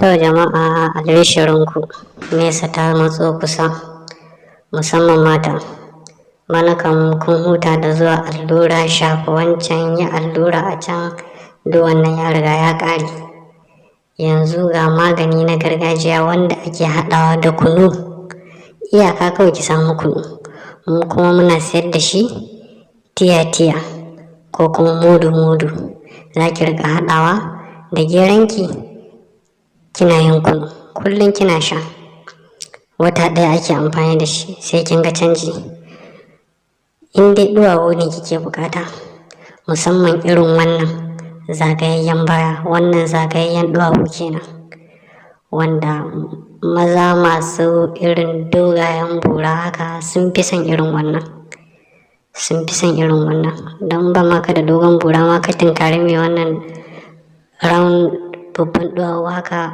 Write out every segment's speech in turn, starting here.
To jama'a albishirinku, nesa ta matso kusa, musamman mata. Bana kam kun huta da zuwa allura, shafa wancan, yi allura a can, duk wannan ya riga ya ƙare. Yanzu ga magani na gargajiya wanda ake haɗawa da kunu. Iyaka kawai ki samu kunu. Mu kuma muna sayar da shi tiya-tiya ko kuma mudu-mudu. Za ki riƙa haɗawa da geronki kina yin kunu. Kullum kina sha. Wata ɗaya ake amfani da shi sai kin ga canji. In dai duwawu ne kike bukata, musamman irin wannan zagayayyen baya, wannan zagayayyen duwawu kenan, wanda maza masu irin dogayen bura haka sun fi son irin wannan. Don ba ma ka da dogon bura ma ka tunkari mai wannan round babban duwawu haka,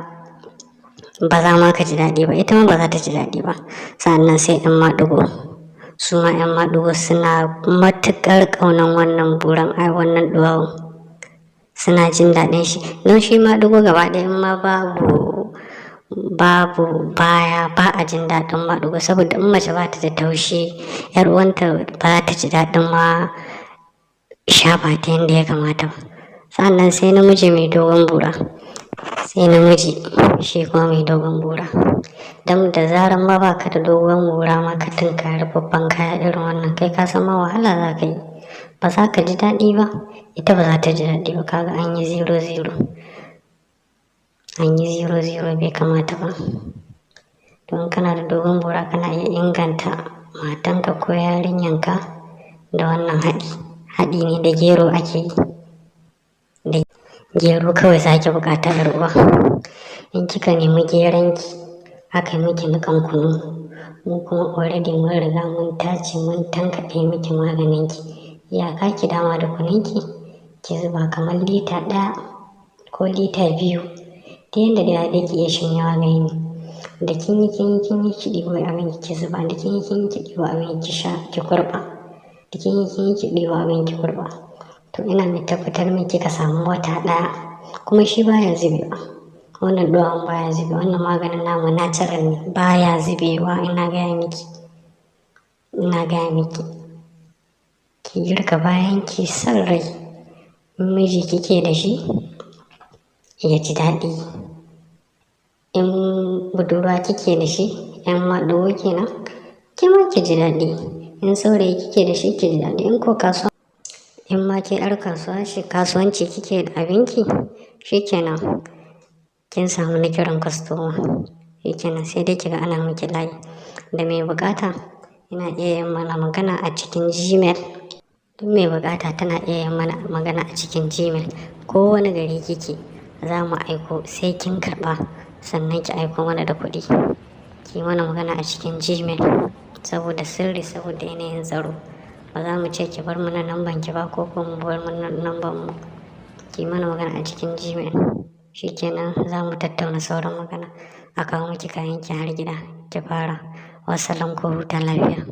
ba za ma ka ji daɗi ba, ita ma ba za ta ji daɗi ba. Sannan sai 'yan maɗigo, su ma 'yan maɗigo suna matuƙar ƙaunar wannan buran, wannan duwawu, suna jin daɗin shi. Don shi maɗigo gaba ɗaya in ma babu baya, ba a jin daɗin maɗigo, saboda in mace ba ta da taushi, 'yar uwanta ba ta ji daɗin ma shafa ta yadda ya kamata ba. Sannan sai namiji mai dogon bura, shi kuma mai dogon bura. Don da zaran ma baka da dogon bura ma ka tunkari babban kaya irin wannan, kai ka san ma wahala za ka yi, ba za ka ji daɗi ba, ita ba za ta ji daɗi ba. Kaga an yi 0-0, bai kamata ba. Don kana da dogon bura kana iya inganta matanka ko yarinyanka da wannan haɗi ne da gero ake yi. Da gero kawai sake bukata yar uwa. In kika nemi geronki aka yi miki nikan kunu, mu kuma already mun riga mun tace mun tankaɗe miki maganinki. Iyaka ki dama da kununki ki zuba kamar lita 1 ko lita 2, ta yadda da ki iya shanye magani. Da kin yi ki ɗibo abin ki zuba, da kin yi ki ɗibo abin ki sha ki kurɓa, da kin yi ki ɗibo abin ki kurɓa. To ina mai tabbatar miki ka samu wata 1, kuma shi baya zubewa. Wannan duwawun baya zubewa, wannan maganin namu natural ne, baya zubewa. Ina gaya miki ki girka bayan ki san rai. In miji kike da shi ya ji daɗi, in budurwa kike da shi, 'yan maɗigo kenan, ki ma ki ji daɗi. In saurayi kike da shi ki ji daɗi. In ko kasuwa, in ma ke 'yar kasuwanci kike da abinki, shikenan kin samu na kiran kwastoma, shikenan sai dai kiga ana miki layi. Da mai bukata ina iya yin mana magana a cikin Gmail. Duk mai bukata tana iya yin mana magana a cikin Gmail. Ko wani gari kike za mu aiko, sai kin karɓa sannan ki aiko mana da kuɗi. Ki mana magana a cikin Gmail saboda sirri, saboda yanayin tsaro. Ba za mu ce ki bar mana namban ki ba, ko kuma mu bar mana namban mu. Ki mana magana a cikin Gmail, shikenan za mu tattauna sauran magana. A kawo miki kayan ki har gida ki fara. Wassalam, ko huta lafiya.